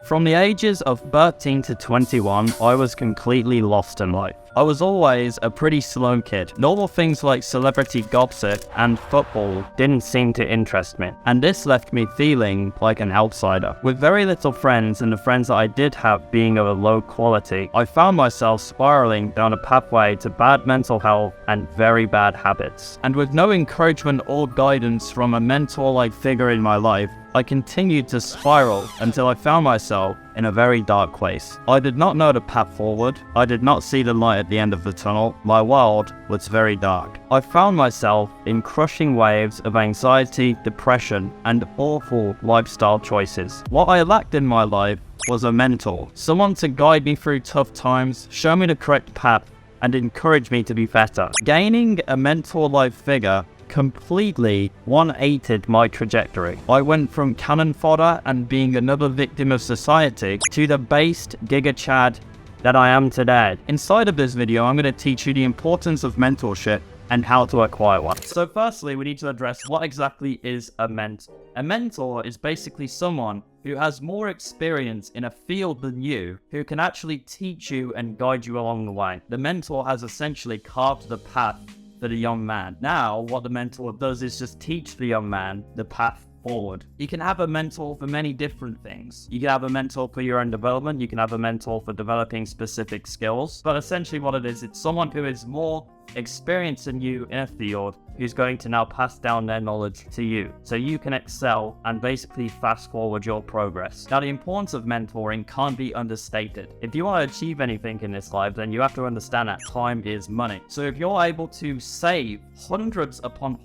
From the ages of 13 to 21, I was completely lost in life. I was always a pretty slow kid. Normal things like celebrity gossip and football didn't seem to interest me, and this left me feeling like an outsider. With very little friends, and the friends that I did have being of a low quality, I found myself spiraling down a pathway to bad mental health and very bad habits. And with no encouragement or guidance from a mentor-like figure in my life, I continued to spiral until I found myself in a very dark place. I did not know the path forward. I did not see the light at the end of the tunnel. My world was very dark. I found myself in crushing waves of anxiety, depression, and awful lifestyle choices. What I lacked in my life was a mentor, someone to guide me through tough times, show me the correct path, and encourage me to be better. Gaining a mentor-like figure completely 180'd my trajectory. I went from cannon fodder and being another victim of society to the based Giga Chad that I am today. Inside of this video, I'm going to teach you the importance of mentorship and how to acquire one. So firstly, we need to address what exactly is a mentor. A mentor is basically someone who has more experience in a field than you, who can actually teach you and guide you along the way. The mentor has essentially carved the path for the young man. Now, what the mentor does is just teach the young man the path forward. You can have a mentor for many different things. You can have a mentor for your own development. You can have a mentor for developing specific skills. But essentially what it is, it's someone who is more experienced than you in a field, who's going to now pass down their knowledge to you, so you can excel and basically fast forward your progress. Now, the importance of mentoring can't be understated. If you want to achieve anything in this life, then you have to understand that time is money. So if you're able to save hundreds upon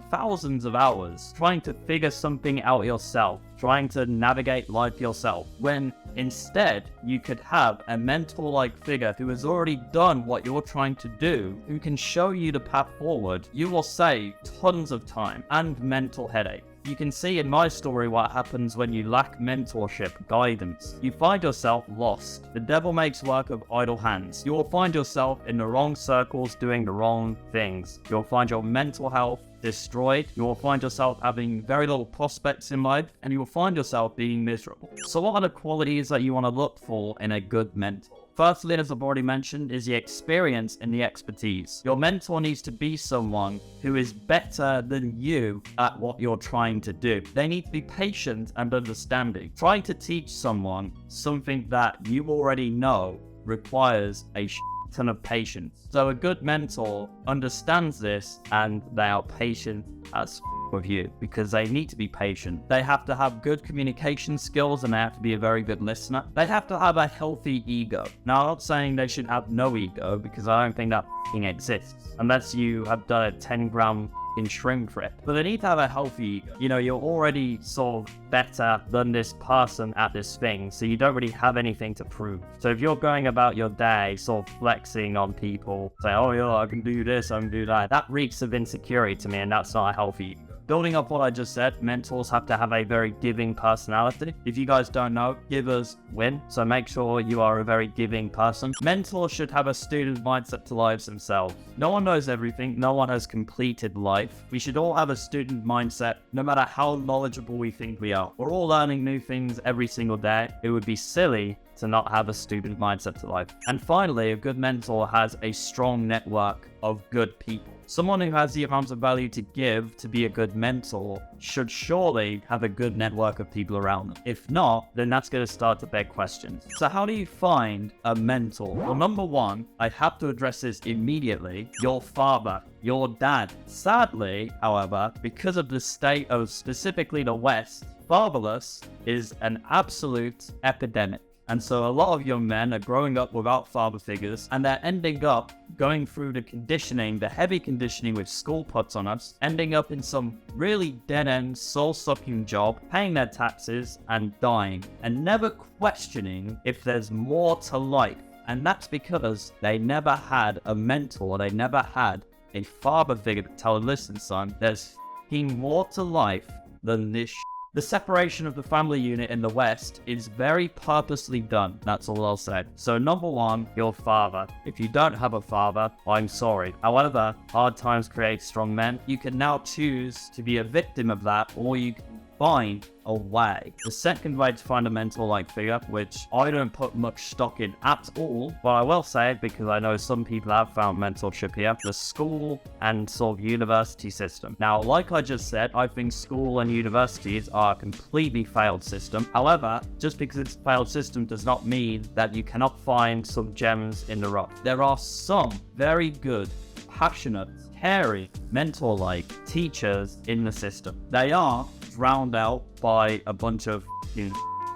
thousands of hours trying to figure something out yourself, trying to navigate life yourself, when instead you could have a mentor-like figure who has already done what you're trying to do, who can show you the path forward, you will save tons of time and mental headache. You can see in my story what happens when you lack mentorship, guidance. You find yourself lost. The devil makes work of idle hands. You will find yourself in the wrong circles doing the wrong things. You'll find your mental health destroyed. You will find yourself having very little prospects in life, and you will find yourself being miserable. So what are the qualities that you want to look for in a good mentor? Firstly, as I've already mentioned, is the experience and the expertise. Your mentor needs to be someone who is better than you at what you're trying to do. They need to be patient and understanding. Trying to teach someone something that you already know requires a ton of patience. So a good mentor understands this, and they are patient as with you, because they need to be patient. They have to have good communication skills, and they have to be a very good listener. They have to have a healthy ego. Now, I'm not saying they should have no ego, because I don't think that exists unless you have done a 10-gram in shrimp trip. But they need to have a healthy ego. You know, you're already sort of better than this person at this thing, so you don't really have anything to prove. So if you're going about your day sort of flexing on people, saying, oh yeah, I can do this, I can do that reeks of insecurity to me, and that's not a healthy ego. Building up what I just said, mentors have to have a very giving personality. If you guys don't know, givers win, so make sure you are a very giving person. Mentors should have a student mindset to lives themselves. No one knows everything, no one has completed life. We should all have a student mindset, no matter how knowledgeable we think we are. We're all learning new things every single day. It would be silly to not have a student mindset to life. And finally, a good mentor has a strong network of good people. Someone who has the amount of value to give to be a good mentor should surely have a good network of people around them. If not, then that's going to start to beg questions. So how do you find a mentor? Well, number one, I have to address this immediately. Your father, your dad. Sadly, however, because of the state of specifically the West, fatherless is an absolute epidemic. And so a lot of young men are growing up without father figures, and they're ending up going through the conditioning, the heavy conditioning which school puts on us, ending up in some really dead-end, soul-sucking job, paying their taxes and dying, and never questioning if there's more to life. And that's because they never had a mentor, they never had a father figure to tell them, listen son, there's more to life than this. The separation of the family unit in the West is very purposely done. That's all I'll say. So number one, your father. If you don't have a father, I'm sorry. However, hard times create strong men. You can now choose to be a victim of that, or you can find a way. The second way to find a mentor-like figure, which I don't put much stock in at all, but I will say it because I know some people have found mentorship here, the school and sort of university system. Now, like I just said, I think school and universities are a completely failed system. However, just because it's a failed system does not mean that you cannot find some gems in the rough. There are some very good, passionate, caring, mentor-like teachers in the system. They are drowned out by a bunch of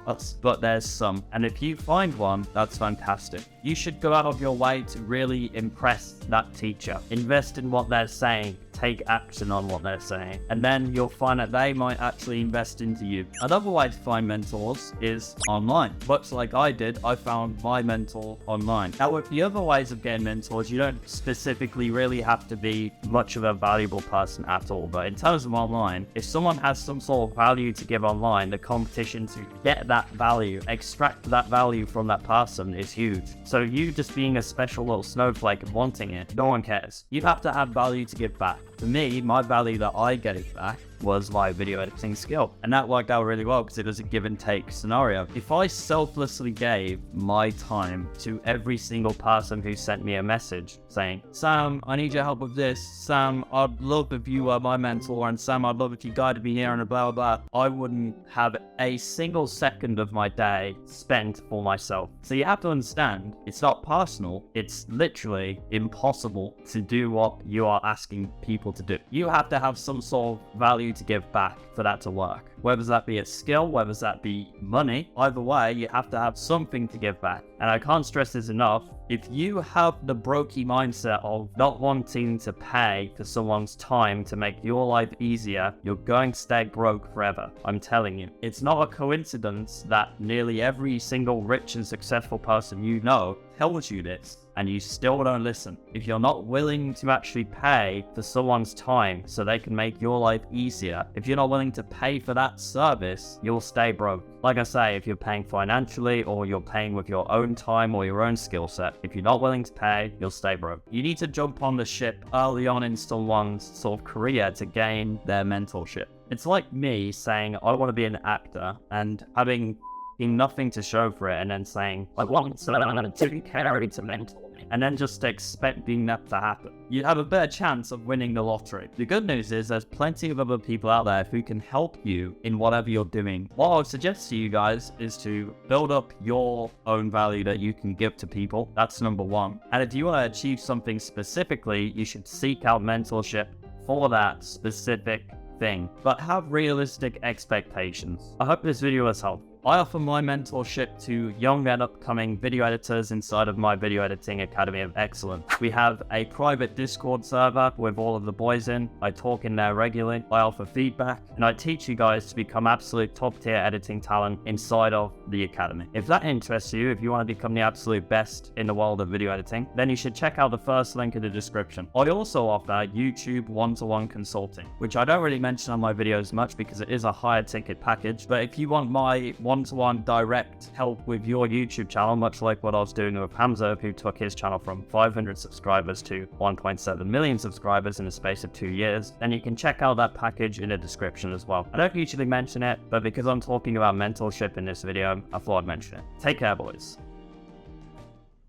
us, but there's some. And if you find one, that's fantastic. You should go out of your way to really impress that teacher. Invest in what they're saying. Take action on what they're saying. And then you'll find that they might actually invest into you. Another way to find mentors is online. Much like I did, I found my mentor online. Now, with the other ways of getting mentors, you don't specifically really have to be much of a valuable person at all. But in terms of online, if someone has some sort of value to give online, the competition to get that value, extract that value from that person is huge. So you just being a special little snowflake and wanting it, no one cares. You have to have value to give back. For me, my value that I gave back was my video editing skill. And that worked out really well because it was a give and take scenario. If I selflessly gave my time to every single person who sent me a message saying, Sam, I need your help with this. Sam, I'd love if you were my mentor. And Sam, I'd love if you guided me here and blah, blah, blah. I wouldn't have a single second of my day spent for myself. So you have to understand, it's not personal. It's literally impossible to do what you are asking people to do. You have to have some sort of value to give back for that to work. Whether that be a skill, whether that be money, either way, you have to have something to give back. And I can't stress this enough. If you have the brokey mindset of not wanting to pay for someone's time to make your life easier, you're going to stay broke forever. I'm telling you. It's not a coincidence that nearly every single rich and successful person you know tells you this, and you still don't listen. If you're not willing to actually pay for someone's time so they can make your life easier, if you're not willing to pay for that service, you'll stay broke. Like I say, if you're paying financially or you're paying with your own time or your own skill set, if you're not willing to pay, you'll stay broke. You need to jump on the ship early on in someone's sort of career to gain their mentorship. It's like me saying, I want to be an actor and having nothing to show for it and then saying, I want someone to carry to mentor me, and then just expecting that to happen. You have a better chance of winning the lottery. The good news is there's plenty of other people out there who can help you in whatever you're doing. What I would suggest to you guys is to build up your own value that you can give to people. That's number one. And if you want to achieve something specifically, you should seek out mentorship for that specific thing, but have realistic expectations. I hope this video has helped. I offer my mentorship to young and upcoming video editors inside of my Video Editing Academy of Excellence. We have a private Discord server with all of the boys in. I talk in there regularly, I offer feedback, and I teach you guys to become absolute top tier editing talent inside of the Academy. If that interests you, if you want to become the absolute best in the world of video editing, then you should check out the first link in the description. I also offer YouTube one-to-one consulting, which I don't really mention on my videos much because it is a higher ticket package, but if you want my one-to-one direct help with your YouTube channel, much like what I was doing with Hamza, who took his channel from 500 subscribers to 1.7 million subscribers in the space of 2 years, then you can check out that package in the description as well. I don't usually mention it, but because I'm talking about mentorship in this video, I thought I'd mention it. Take care, boys.